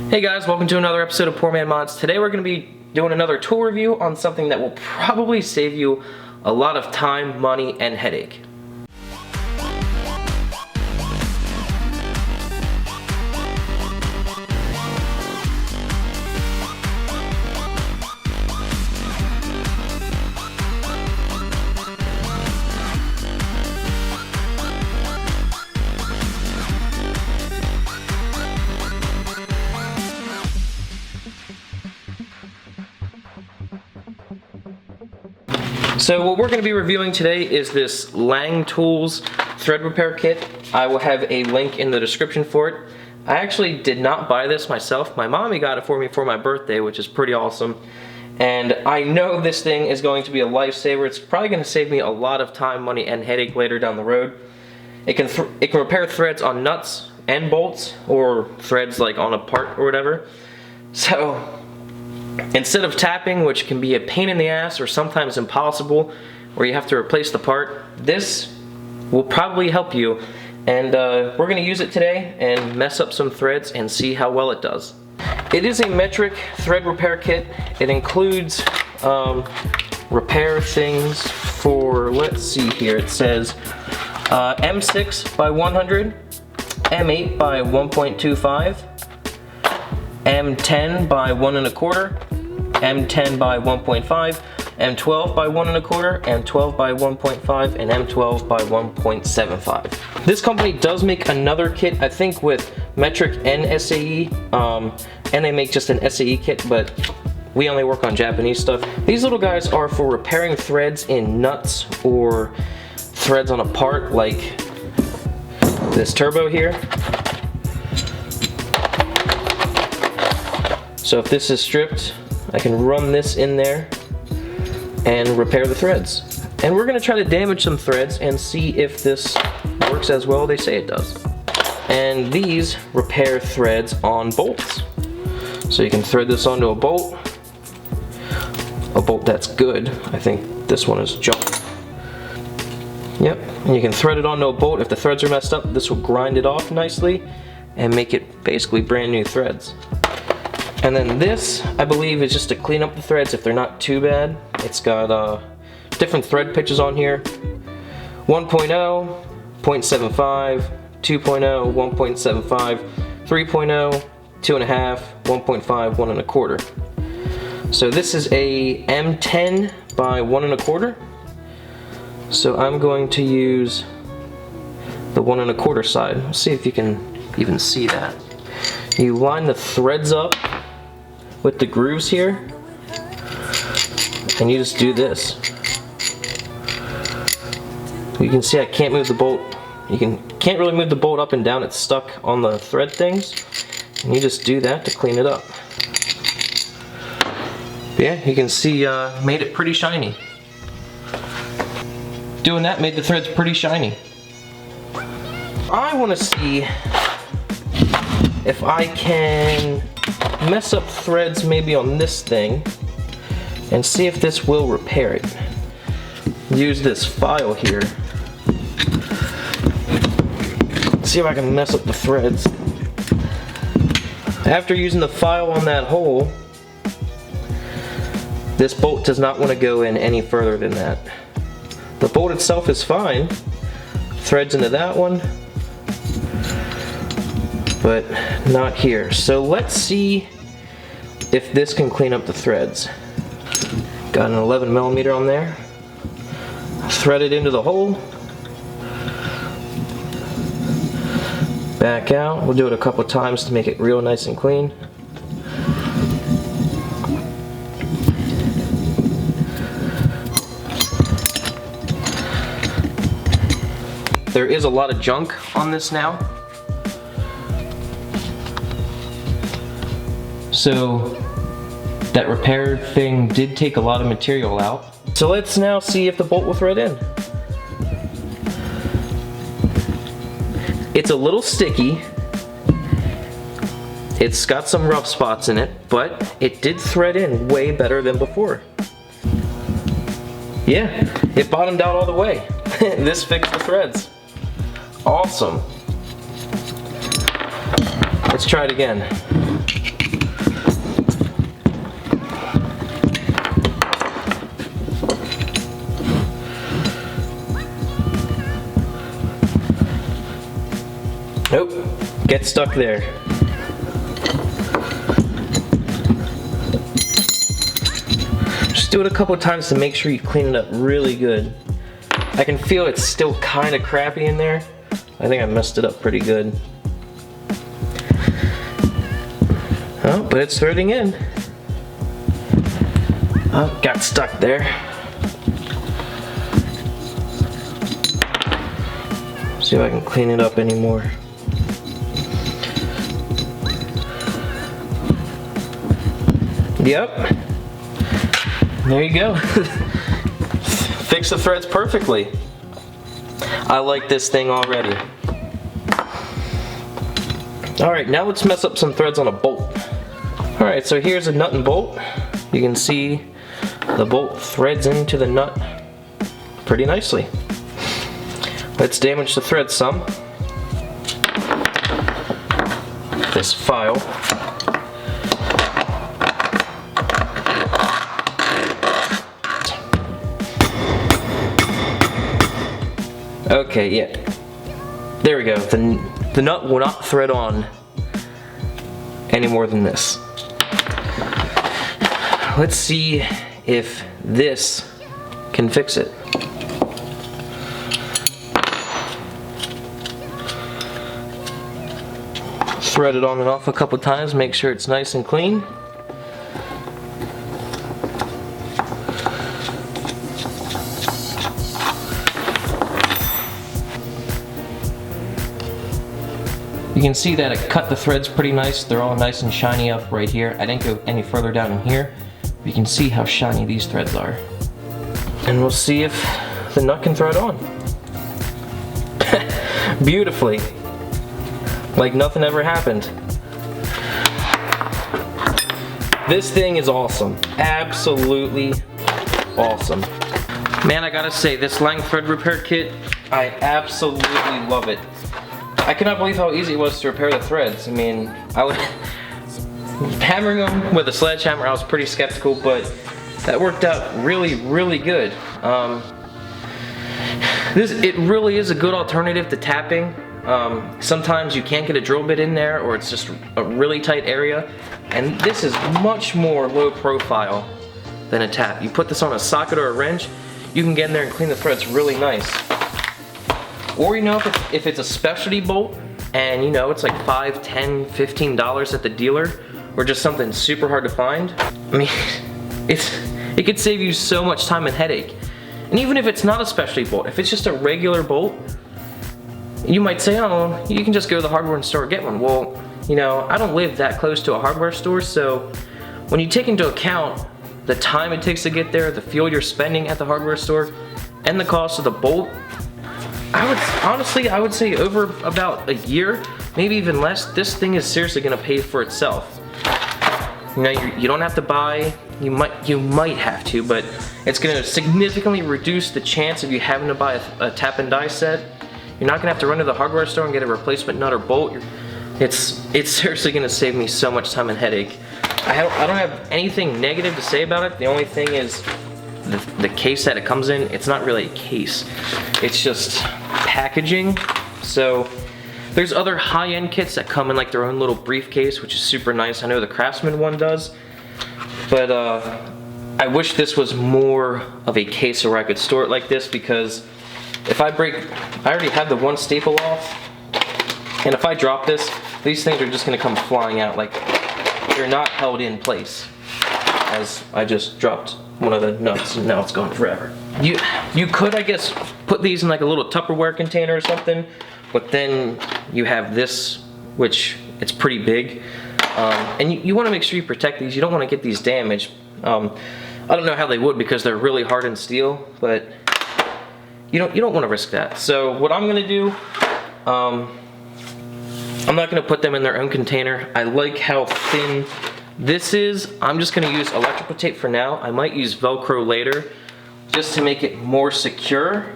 Hey guys, welcome to another episode of Poor Man Mods. Today we're going to be doing another tool review on something that will probably save you a lot of time, money, and headache. So what we're going to be reviewing today is this Lang Tools thread repair kit. I will have a link in the description for it. I actually did not buy this myself. My mommy got it for me for my birthday, which is pretty awesome. And I know this thing is going to be a lifesaver. It's probably going to save me a lot of time, money, and headache later down the road. It can repair threads on nuts and bolts, or threads like on a part or whatever. So instead of tapping, which can be a pain in the ass or sometimes impossible, where you have to replace the part, this will probably help you. And we're going to use it today and mess up some threads and see how well it does. It is a metric thread repair kit. It includes repair things for, let's see here, it says M6 by 100, M8 by 1.25, M10 by 1 1/4, M10 by 1.5, M12 by 1 1/4, M12 by 1.5, and M12 by 1.75. This company does make another kit, I think with metric and SAE, and they make just an SAE kit, but we only work on Japanese stuff. These little guys are for repairing threads in nuts or threads on a part like this turbo here. So if this is stripped, I can run this in there and repair the threads. And we're going to try to damage some threads and see if this works as well as they say it does. And these repair threads on bolts. So you can thread this onto a bolt that's good. I think this one is junk. Yep, and you can thread it onto a bolt. If the threads are messed up, this will grind it off nicely and make it basically brand new threads. And then this, I believe, is just to clean up the threads if they're not too bad. It's got different thread pitches on here. 1.0, 0.75, 2.0, 1.75, 3.0, 2.5, 1.5, 1 1/4. So this is a M10 by 1 1/4. So I'm going to use the 1 1/4 side. Let's see if you can even see that. You line the threads up with the grooves here, and you just do this. You can see I can't move the bolt. You can't really move the bolt up and down. It's stuck on the thread things, and you just do that to clean it up. But yeah, you can see made it pretty shiny. Doing that made the threads pretty shiny. I want to see if I can mess up threads maybe on this thing and see if this will repair it. Use this file here. See if I can mess up the threads. After using the file on that hole, this bolt does not want to go in any further than that. The bolt itself is fine. Threads into that one, but not here. So let's see if this can clean up the threads. Got an 11mm on there. Thread it into the hole. Back out. We'll do it a couple times to make it real nice and clean. There is a lot of junk on this now. So that repair thing did take a lot of material out. So let's now see if the bolt will thread in. It's a little sticky. It's got some rough spots in it, but it did thread in way better than before. Yeah, it bottomed out all the way. This fixed the threads. Awesome. Let's try it again. get stuck there. Just do it a couple of times to make sure you clean it up really good. I can feel it's still kind of crappy in there. I think I messed it up pretty good. Oh, but it's threading in. Oh, got stuck there. See if I can clean it up anymore. Yep. There you go. Fix the threads perfectly. I like this thing already. Alright, now let's mess up some threads on a bolt. Alright, so here's a nut and bolt. You can see the bolt threads into the nut pretty nicely. Let's damage the thread some. This file. Okay, yeah. There we go. The nut will not thread on any more than this. Let's see if this can fix it. Thread it on and off a couple times, make sure it's nice and clean. You can see that it cut the threads pretty nice. They're all nice and shiny up right here. I didn't go any further down in here. You can see how shiny these threads are. And we'll see if the nut can thread on. Beautifully. Like nothing ever happened. This thing is awesome. Absolutely awesome. Man, I gotta say, this Lang thread repair kit, I absolutely love it. I cannot believe how easy it was to repair the threads. I mean, hammering them with a sledgehammer, I was pretty skeptical, but that worked out really, really good. It really is a good alternative to tapping. Sometimes you can't get a drill bit in there, or it's just a really tight area, and this is much more low profile than a tap. You put this on a socket or a wrench, you can get in there and clean the threads really nice. Or you know, if it's a specialty bolt and you know it's like $5, $10, $15 at the dealer, or just something super hard to find, I mean, it could save you so much time and headache. And even if it's not a specialty bolt, if it's just a regular bolt, you might say, oh, you can just go to the hardware store and get one. Well, you know, I don't live that close to a hardware store, so when you take into account the time it takes to get there, the fuel you're spending at the hardware store, and the cost of the bolt, I would say over about a year, maybe even less, this thing is seriously gonna pay for itself. You know, you don't have to buy, you might have to, but it's gonna significantly reduce the chance of you having to buy a tap and die set. You're not gonna have to run to the hardware store and get a replacement nut or bolt. It's seriously gonna save me so much time and headache. I don't have anything negative to say about it. The only thing is the case that it comes in, it's not really a case. It's just packaging. So there's other high-end kits that come in like their own little briefcase, which is super nice. I know the Craftsman one does. But I wish this was more of a case where I could store it like this, because if I already have the one staple off, and if I drop this, these things are just gonna come flying out. Like, they're not held in place, as I just dropped one of the nuts and now it's gone forever. You could, I guess, put these in like a little Tupperware container or something, but then you have this, which it's pretty big. And you wanna make sure you protect these. You don't wanna get these damaged. I don't know how they would, because they're really hardened steel, but you don't want to risk that. So what I'm gonna do, I'm not gonna put them in their own container. I like how thin this is. I'm just gonna use electrical tape for now. I might use Velcro later, just to make it more secure,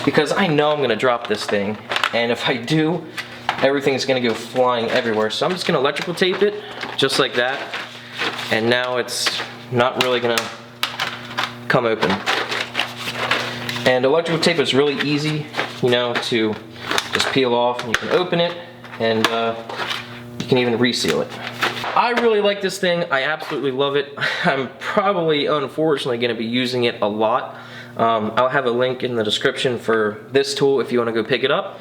because I know I'm gonna drop this thing, and if I do, everything's gonna go flying everywhere. So I'm just gonna electrical tape it, just like that, and now it's not really gonna come open. And electrical tape is really easy, you know, to just peel off, and you can open it, and you can even reseal it. I really like this thing. I absolutely love it. I'm probably, unfortunately, going to be using it a lot. I'll have a link in the description for this tool if you want to go pick it up.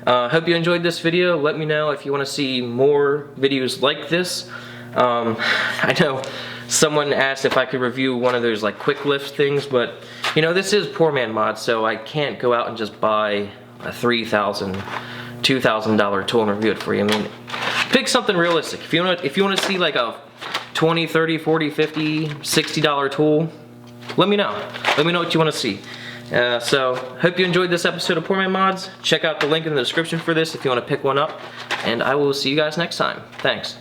Hope you enjoyed this video. Let me know if you want to see more videos like this. I know someone asked if I could review one of those like quick lift things, but you know, this is Poor Man Mod, so I can't go out and just buy a $3,000, $2,000 tool and review it for you. I mean, pick something realistic. If you want to see like a $20, $30, $40, $50, $60 tool, let me know. Let me know what you want to see. So, hope you enjoyed this episode of Poor Man Mods. Check out the link in the description for this if you want to pick one up. And I will see you guys next time. Thanks.